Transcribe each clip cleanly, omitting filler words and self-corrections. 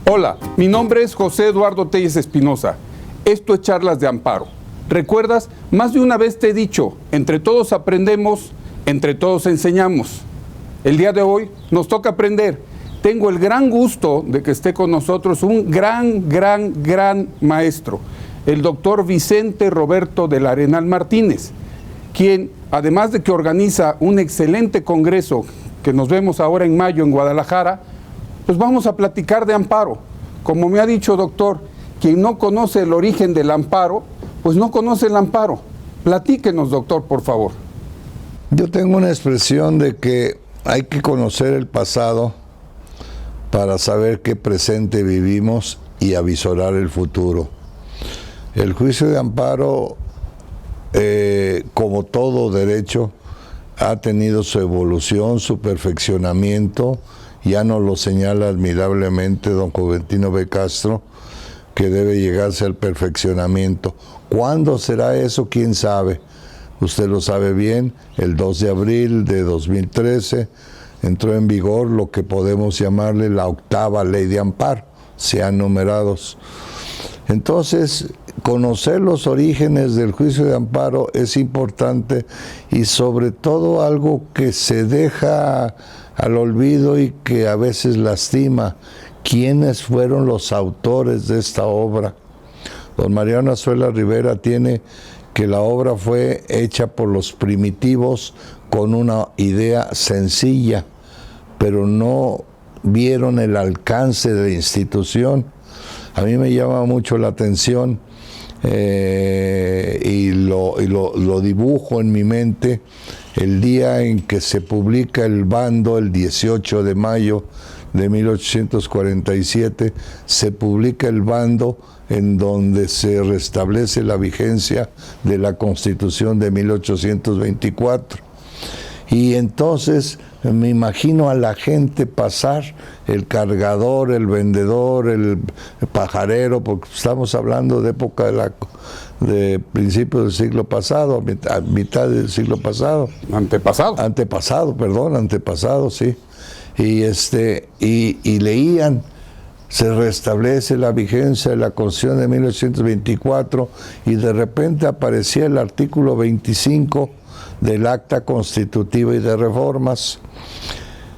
Hola, mi nombre es José Eduardo Telles Espinosa. Esto es Charlas de Amparo. ¿Recuerdas? Más de una vez te he dicho, entre todos aprendemos, entre todos enseñamos. El día de hoy nos toca aprender. Tengo el gran gusto de que esté con nosotros un gran maestro, el doctor Vicente Roberto del Arenal Martínez, quien, además de que organiza un excelente congreso que nos vemos ahora en mayo en Guadalajara, pues vamos a platicar de amparo. Como me ha dicho doctor, quien no conoce el origen del amparo, pues no conoce el amparo. Platíquenos, doctor, por favor. Yo tengo una expresión de que hay que conocer el pasado para saber qué presente vivimos y avisorar el futuro. El juicio de amparo, como todo derecho, ha tenido su evolución, su perfeccionamiento. Ya nos lo señala admirablemente don Juventino B. Castro, que debe llegarse al perfeccionamiento. ¿Cuándo será eso? ¿Quién sabe? Usted lo sabe bien, el 2 de abril de 2013 entró en vigor lo que podemos llamarle la octava ley de amparo, sean numerados. Entonces, conocer los orígenes del juicio de amparo es importante y sobre todo algo que se deja al olvido y que a veces lastima. ¿Quiénes fueron los autores de esta obra? Don Mariano Azuela Rivera tiene que la obra fue hecha por los primitivos con una idea sencilla, pero no vieron el alcance de la institución. A mí me llama mucho la atención y lo dibujo en mi mente el día en que se publica el bando, el 18 de mayo de 1847, se publica el bando en donde se restablece la vigencia de la Constitución de 1824. Y entonces me imagino a la gente pasar, el cargador, el vendedor, el pajarero, porque estamos hablando de época de principios del siglo pasado, a mitad del siglo pasado. Antepasado, sí. Y leían, se restablece la vigencia de la Constitución de 1824 y de repente aparecía el artículo 25 del Acta Constitutiva y de Reformas.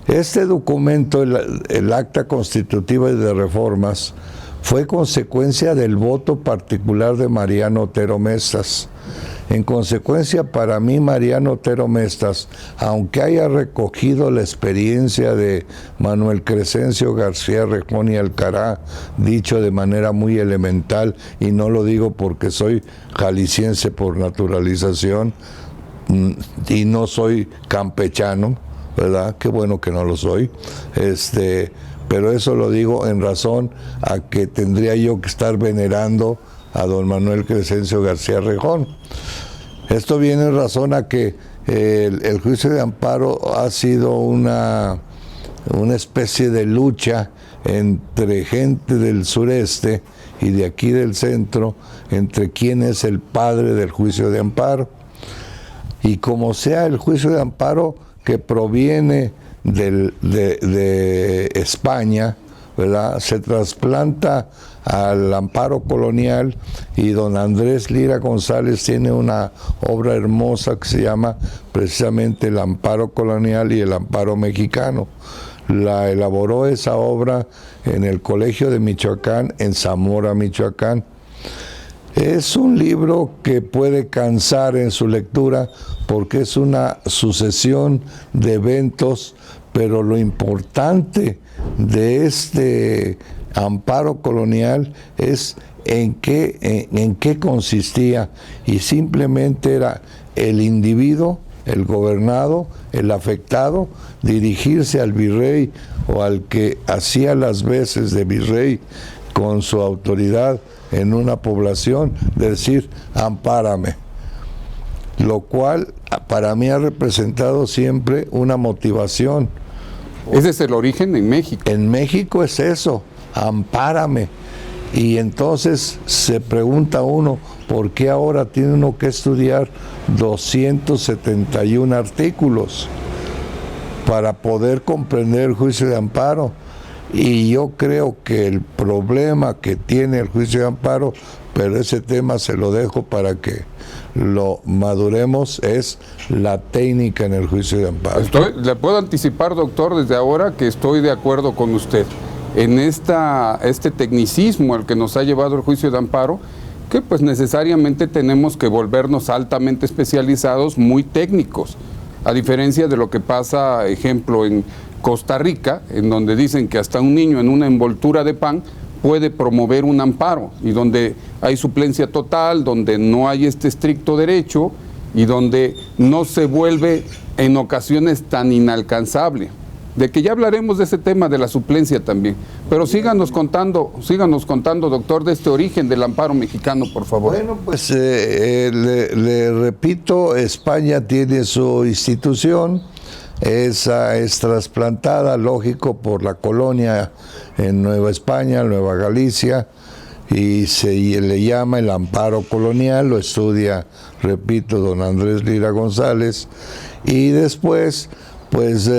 Este documento, el Acta Constitutiva y de Reformas, fue consecuencia del voto particular de Mariano Otero Mestas. En consecuencia, para mí, Mariano Otero Mestas, aunque haya recogido la experiencia de Manuel Crescencio García Rejón y Alcará, dicho de manera muy elemental, y no lo digo porque soy jalisciense por naturalización, y no soy campechano, ¿verdad? Qué bueno que no lo soy, pero eso lo digo en razón a que tendría yo que estar venerando a don Manuel Crescencio García Rejón. Esto viene en razón a que el juicio de amparo ha sido una especie de lucha entre gente del sureste y de aquí del centro, entre quién es el padre del juicio de amparo. Y como sea el juicio de amparo que proviene de España, ¿verdad?, se trasplanta al amparo colonial, y don Andrés Lira González tiene una obra hermosa que se llama precisamente El amparo colonial y el amparo mexicano. La elaboró esa obra en el Colegio de Michoacán, en Zamora, Michoacán. Es un libro que puede cansar en su lectura porque es una sucesión de eventos, pero lo importante de este amparo colonial es en qué consistía, y simplemente era el individuo, el gobernado, el afectado, dirigirse al virrey o al que hacía las veces de virrey con su autoridad en una población, decir, ampárame. Lo cual para mí ha representado siempre una motivación. Ese es el origen en México. En México es eso, ampárame. Y entonces se pregunta uno, ¿por qué ahora tiene uno que estudiar 271 artículos para poder comprender el juicio de amparo? Y yo creo que el problema que tiene el juicio de amparo, pero ese tema se lo dejo para que lo maduremos, es la técnica en el juicio de amparo. Le puedo anticipar, doctor, desde ahora que estoy de acuerdo con usted en este tecnicismo al que nos ha llevado el juicio de amparo, que pues necesariamente tenemos que volvernos altamente especializados, muy técnicos, a diferencia de lo que pasa, ejemplo, en Costa Rica, en donde dicen que hasta un niño en una envoltura de pan puede promover un amparo, y donde hay suplencia total, donde no hay este estricto derecho y donde no se vuelve en ocasiones tan inalcanzable. De que ya hablaremos de ese tema de la suplencia también. Pero síganos contando, doctor, de este origen del amparo mexicano, por favor. Bueno, pues le repito, España tiene su institución. Esa es trasplantada, lógico, por la colonia en Nueva España, Nueva Galicia, y se le llama el amparo colonial, lo estudia, repito, don Andrés Lira González, y después, pues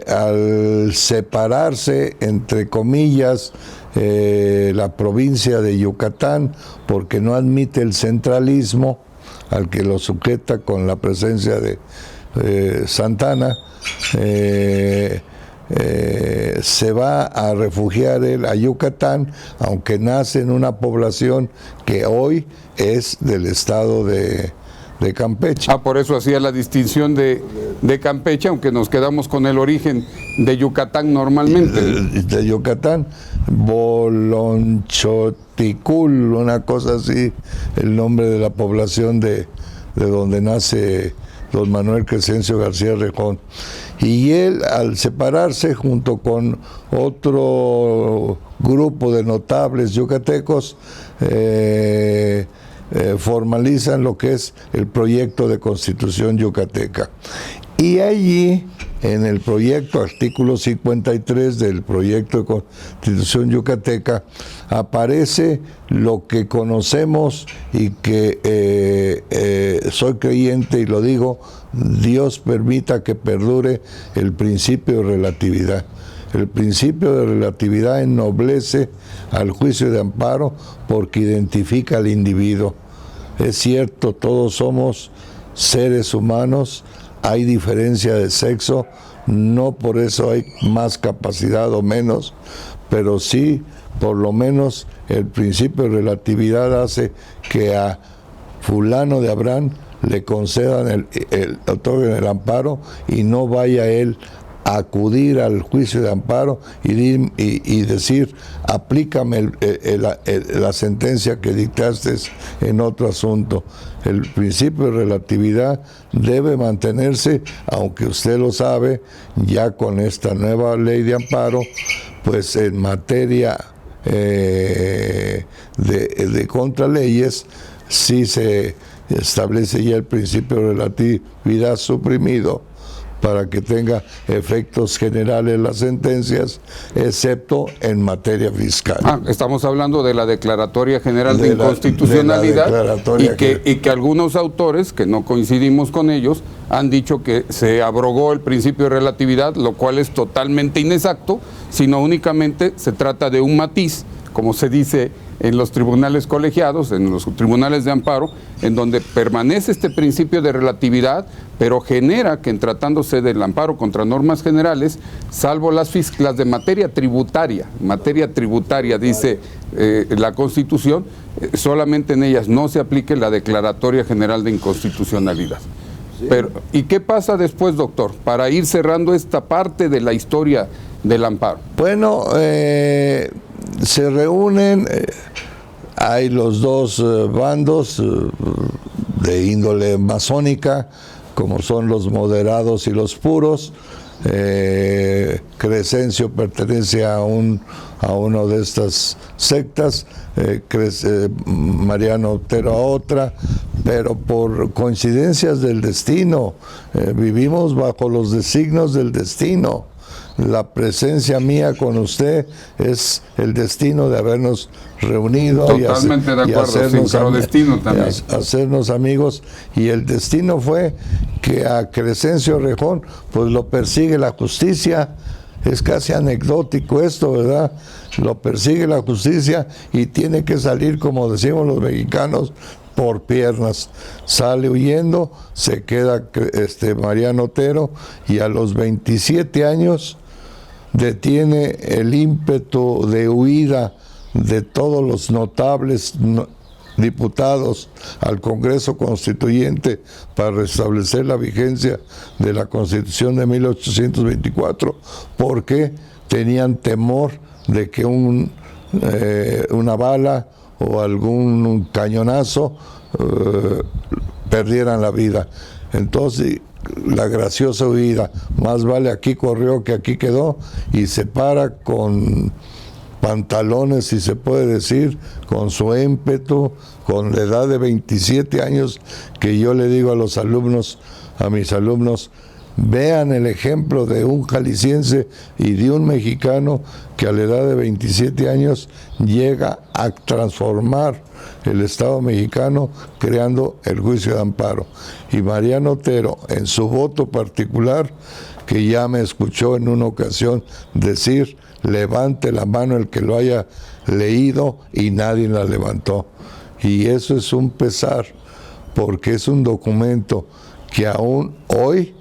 al separarse, entre comillas, la provincia de Yucatán, porque no admite el centralismo al que lo sujeta con la presencia de Santana, se va a refugiar él a Yucatán, aunque nace en una población que hoy es del estado de Campeche. Por eso hacía la distinción de Campeche, aunque nos quedamos con el origen de Yucatán normalmente. De Yucatán, Bolonchoticul, una cosa así, el nombre de la población de donde nace don Manuel Crescencio García Rejón. Y él, al separarse junto con otro grupo de notables yucatecos, formalizan lo que es el proyecto de Constitución yucateca. Y allí, en el proyecto, artículo 53 del proyecto de Constitución yucateca, aparece lo que conocemos y que soy creyente y lo digo, Dios permita que perdure el principio de relatividad. El principio de relatividad ennoblece al juicio de amparo porque identifica al individuo. Es cierto, todos somos seres humanos, hay diferencia de sexo, no por eso hay más capacidad o menos, pero sí, por lo menos, el principio de relatividad hace que a fulano de Abraham le concedan otorguen el amparo y no vaya él a acudir al juicio de amparo y decir, aplícame la sentencia que dictaste en otro asunto. El principio de relatividad debe mantenerse, aunque usted lo sabe, ya con esta nueva ley de amparo, pues en materia de contraleyes, sí se establece ya el principio de relatividad suprimido para que tenga efectos generales las sentencias, excepto en materia fiscal. Estamos hablando de la Declaratoria General de Inconstitucionalidad y que algunos autores, que no coincidimos con ellos, han dicho que se abrogó el principio de relatividad, lo cual es totalmente inexacto, sino únicamente se trata de un matiz, como se dice en los tribunales colegiados, en los tribunales de amparo, en donde permanece este principio de relatividad, pero genera que en tratándose del amparo contra normas generales, salvo las de materia tributaria, dice la Constitución, solamente en ellas no se aplique la Declaratoria General de Inconstitucionalidad. Sí. ¿Y qué pasa después, doctor, para ir cerrando esta parte de la historia del amparo? Bueno, se reúnen, hay los dos bandos de índole masónica, como son los moderados y los puros. Crescencio pertenece a una de estas sectas, Mariano Otero a otra, pero por coincidencias del destino, vivimos bajo los designios del destino. La presencia mía con usted es el destino de habernos reunido. Totalmente de acuerdo, destino también. Hacernos amigos, y el destino fue que a Crescencio Rejón pues lo persigue la justicia es casi anecdótico esto, ¿verdad? Lo persigue la justicia y tiene que salir, como decimos los mexicanos, por piernas. Sale huyendo, se queda Mariano Otero, y a los 27 años detiene el ímpetu de huida de todos los notables diputados al Congreso Constituyente para restablecer la vigencia de la Constitución de 1824, porque tenían temor de que una bala o algún cañonazo perdieran la vida. Entonces, la graciosa huida, más vale aquí corrió que aquí quedó, y se para con pantalones, si se puede decir, con su ímpetu, con la edad de 27 años, que yo le digo a mis alumnos, vean el ejemplo de un jalisciense y de un mexicano que a la edad de 27 años llega a transformar el Estado mexicano creando el juicio de amparo. Y Mariano Otero, en su voto particular, que ya me escuchó en una ocasión decir: levante la mano el que lo haya leído, y nadie la levantó. Y eso es un pesar, porque es un documento que aún hoy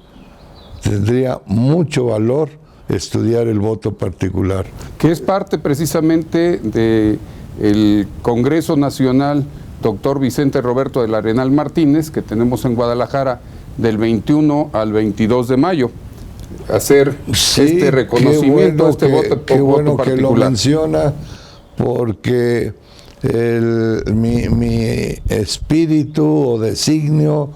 tendría mucho valor estudiar el voto particular. Que es parte precisamente del Congreso Nacional Dr. Vicente Roberto del Arenal Martínez, que tenemos en Guadalajara del 21 al 22 de mayo. Hacer este reconocimiento, voto particular. Que lo menciona, porque mi espíritu o designio,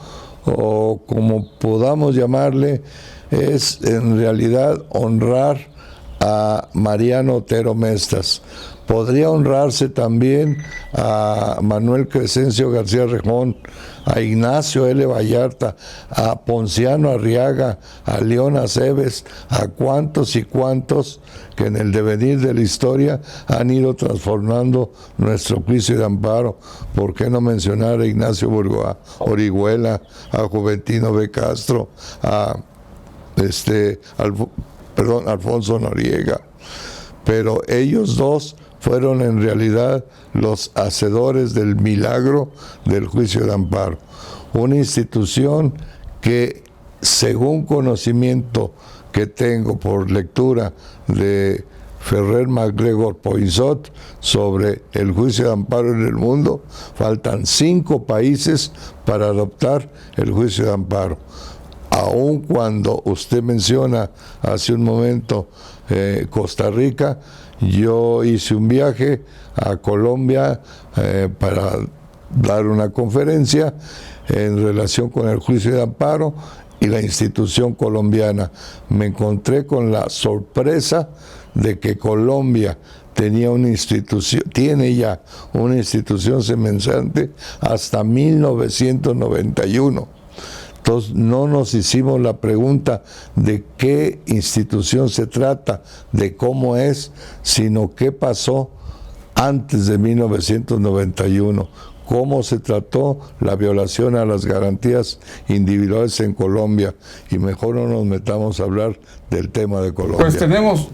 o como podamos llamarle, es en realidad honrar a Mariano Otero Mestas. Podría honrarse también a Manuel Crescencio García Rejón, a Ignacio L. Vallarta, a Ponciano Arriaga, a León Aceves, a cuantos y cuantos que en el devenir de la historia han ido transformando nuestro juicio de amparo. ¿Por qué no mencionar a Ignacio Burgoa Orihuela, a Juventino B. Castro, a Alfonso Noriega? Pero ellos dos fueron en realidad los hacedores del milagro del juicio de amparo. Una institución que, según conocimiento que tengo por lectura de Ferrer MacGregor Poinsot sobre el juicio de amparo en el mundo, faltan 5 países para adoptar el juicio de amparo. Aun cuando usted menciona hace un momento Costa Rica, yo hice un viaje a Colombia para dar una conferencia en relación con el juicio de amparo y la institución colombiana. Me encontré con la sorpresa de que Colombia tiene ya una institución semejante hasta 1991. Entonces no nos hicimos la pregunta de qué institución se trata, de cómo es, sino qué pasó antes de 1991, cómo se trató la violación a las garantías individuales en Colombia, y mejor no nos metamos a hablar del tema de Colombia. Pues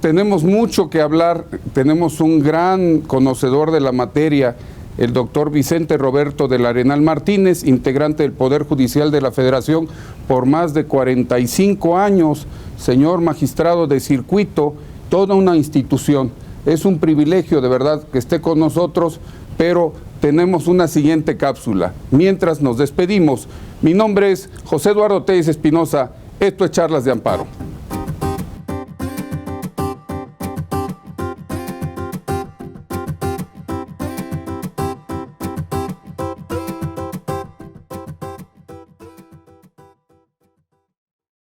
tenemos mucho que hablar, tenemos un gran conocedor de la materia, el doctor Vicente Roberto del Arenal Martínez, integrante del Poder Judicial de la Federación por más de 45 años, señor magistrado de circuito, toda una institución. Es un privilegio de verdad que esté con nosotros, pero tenemos una siguiente cápsula. Mientras nos despedimos, mi nombre es José Eduardo Telles Espinosa, esto es Charlas de Amparo.